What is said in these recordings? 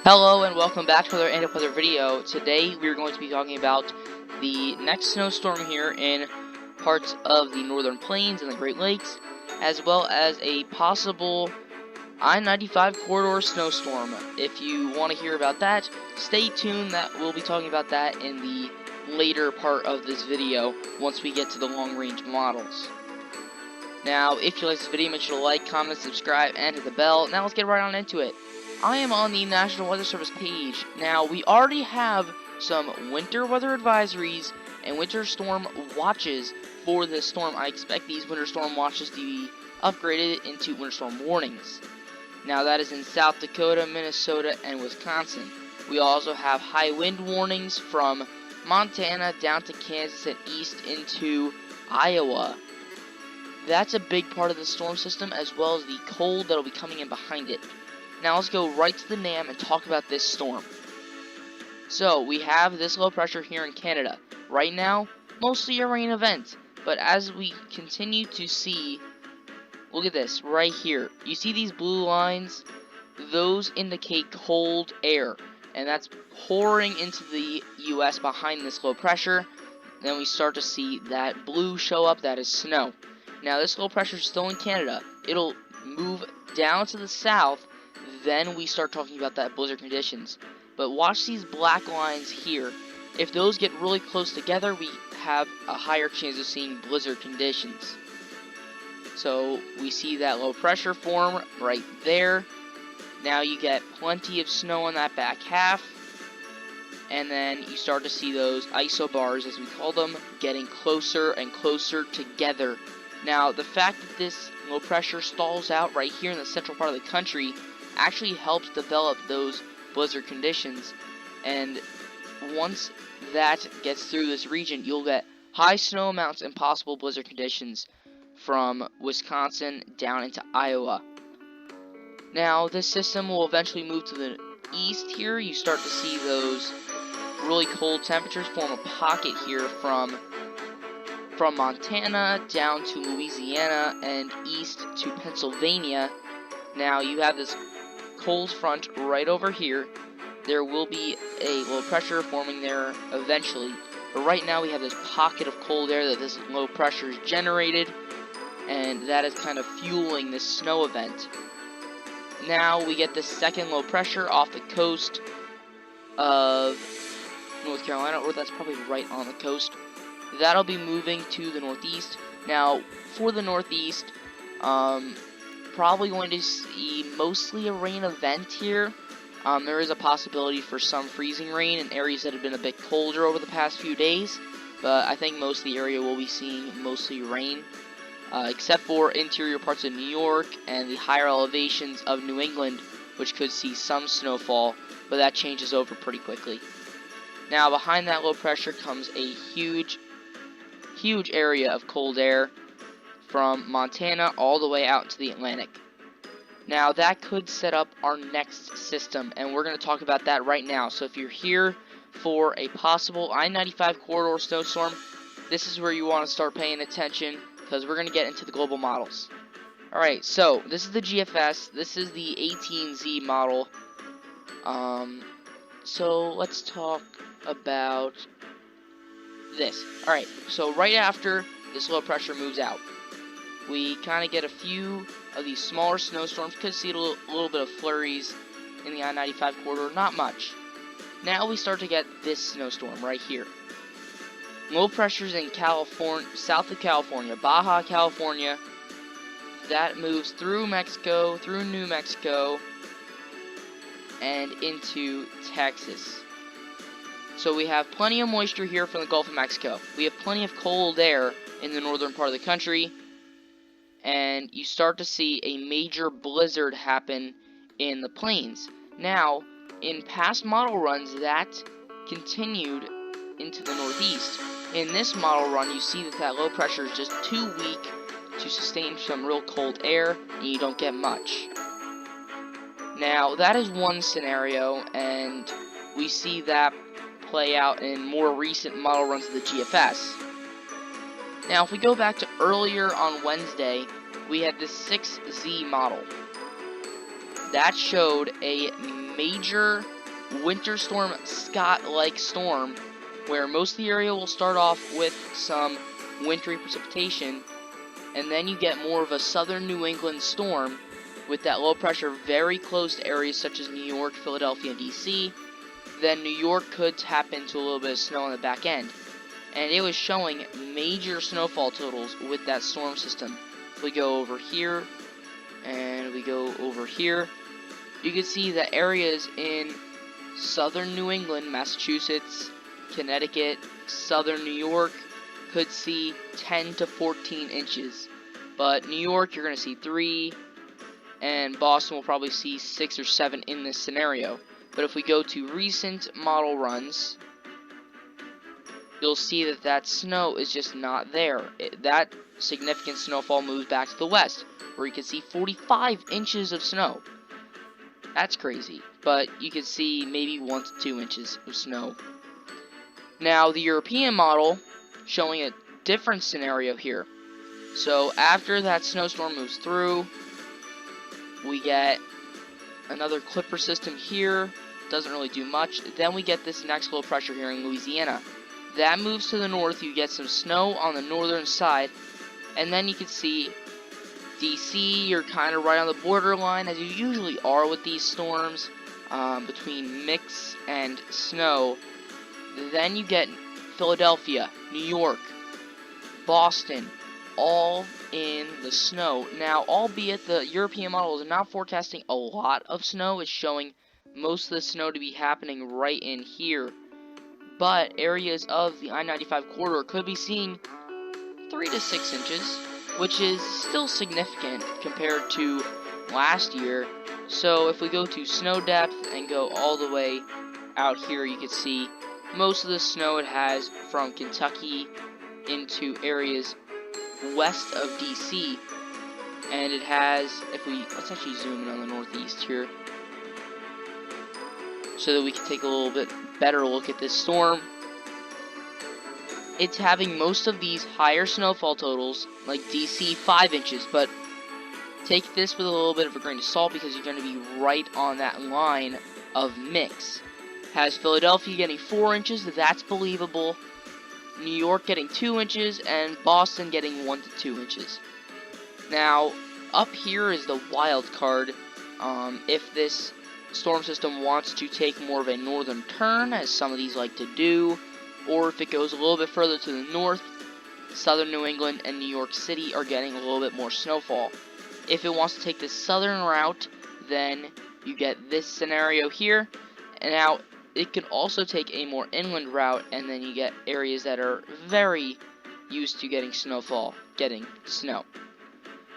Hello and welcome back to another video. Today we're going to be talking about the next snowstorm here in parts of the northern plains and the Great Lakes, as well as a possible I-95 corridor snowstorm. If you want to hear about that, stay tuned. That we'll be talking about that in the later part of this video once we get to the long-range models. Now, if you like this video, make sure to like, comment, subscribe, and hit the bell. Now let's get right on into it. I am on the National Weather Service page. Now, we already have some winter weather advisories and winter storm watches for this storm. I expect these winter storm watches to be upgraded into winter storm warnings. Now, that is in South Dakota, Minnesota, and Wisconsin. We also have high wind warnings from Montana down to Kansas and east into Iowa. That's a big part of the storm system, as well as the cold that will be coming in behind it. Now let's go right to the NAM and talk about this storm. So we have this low pressure here in Canada. Right now, mostly a rain event, but as we continue to see, look at this right here. You see these blue lines? Those indicate cold air, and that's pouring into the US behind this low pressure. Then we start to see that blue show up, that is snow. Now this low pressure is still in Canada. It'll move down to the south, then we start talking about that blizzard conditions. But watch these black lines here. If those get really close together, we have a higher chance of seeing blizzard conditions. So we see that low pressure form right there. Now you get plenty of snow on that back half. And then you start to see those isobars, as we call them, getting closer and closer together. Now, the fact that this low pressure stalls out right here in the central part of the country actually helps develop those blizzard conditions. And once that gets through this region, you'll get high snow amounts and possible blizzard conditions from Wisconsin down into Iowa. Now, this system will eventually move to the east here. You start to see those really cold temperatures form a pocket here from Montana down to Louisiana and east to Pennsylvania. Now you have this cold front right over here. There will be a low pressure forming there eventually, but right now we have this pocket of cold air that this low pressure is generated, and that is kind of fueling this snow event. Now we get this second low pressure off the coast of North Carolina, or that's probably right on the coast. That'll be moving to the northeast. Now, for the northeast, probably going to see mostly a rain event here. There is a possibility for some freezing rain in areas that have been a bit colder over the past few days, but I think most of the area will be seeing mostly rain, except for interior parts of New York and the higher elevations of New England, which could see some snowfall, but that changes over pretty quickly. Now, behind that low pressure comes a huge area of cold air from Montana all the way out to the Atlantic. Now, that could set up our next system, and we're going to talk about that right now. So if you're here for a possible I-95 corridor snowstorm, this is where you want to start paying attention, because we're going to get into the global models. Alright, so this is the GFS. This is the 18Z model. So let's talk about this. Alright, so right after this low pressure moves out, we kind of get a few of these smaller snowstorms. Could see a little bit of flurries in the I-95 corridor, not much. Now we start to get this snowstorm right here. Low pressures in California, south of California, Baja California. That moves through Mexico, through New Mexico, and into Texas. So we have plenty of moisture here from the Gulf of Mexico. We have plenty of cold air in the northern part of the country, and you start to see a major blizzard happen in the plains. Now, in past model runs, that continued into the northeast. In this model run, you see that low pressure is just too weak to sustain some real cold air, and you don't get much. Now, that is one scenario, and we see that play out in more recent model runs of the GFS. Now, if we go back to earlier on Wednesday, we had the 6Z model. That showed a major winter storm Scott-like storm, where most of the area will start off with some wintry precipitation, and then you get more of a southern New England storm with that low pressure very close to areas such as New York, Philadelphia, and DC. Then New York could tap into a little bit of snow on the back end. And it was showing major snowfall totals with that storm system. If we go over here, and we go over here, you can see that areas in southern New England, Massachusetts, Connecticut, southern New York could see 10 to 14 inches. But New York, you're going to see 3, and Boston will probably see 6 or 7 in this scenario. But if we go to recent model runs, you'll see that that snow is just not there. That significant snowfall moves back to the west, where you can see 45 inches of snow. That's crazy. But you can see maybe 1 to 2 inches of snow. Now, the European model showing a different scenario here. So after that snowstorm moves through, we get another Clipper system here. Doesn't really do much. Then we get this next low pressure here in Louisiana. That moves to the north. You get some snow on the northern side, and then you can see DC, you're kind of right on the borderline, as you usually are with these storms, between mix and snow. Then you get Philadelphia, New York, Boston, all in the snow. Now, albeit the European model is not forecasting a lot of snow, it's showing most of the snow to be happening right in here. But areas of the I-95 corridor could be seeing 3 to 6 inches, which is still significant compared to last year. So if we go to snow depth and go all the way out here, you can see most of the snow it has from Kentucky into areas west of DC. And it has, let's actually zoom in on the northeast here, so that we can take a little bit better look at this storm. It's having most of these higher snowfall totals, like DC 5 inches, but take this with a little bit of a grain of salt because you're going to be right on that line of mix. Has Philadelphia getting 4 inches, that's believable. New York getting 2 inches, and Boston getting 1 to 2 inches. Now, up here is the wild card. If this storm system wants to take more of a northern turn, as some of these like to do, or if it goes a little bit further to the north, southern New England and New York City are getting a little bit more snowfall. If it wants to take the southern route, then you get this scenario here. And now, it can also take a more inland route, and then you get areas that are very used to getting snowfall, getting snow.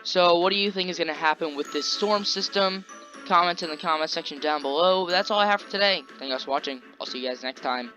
So, what do you think is going to happen with this storm system? Comment in the comment section down below. But that's all I have for today. Thank you guys for watching. I'll see you guys next time.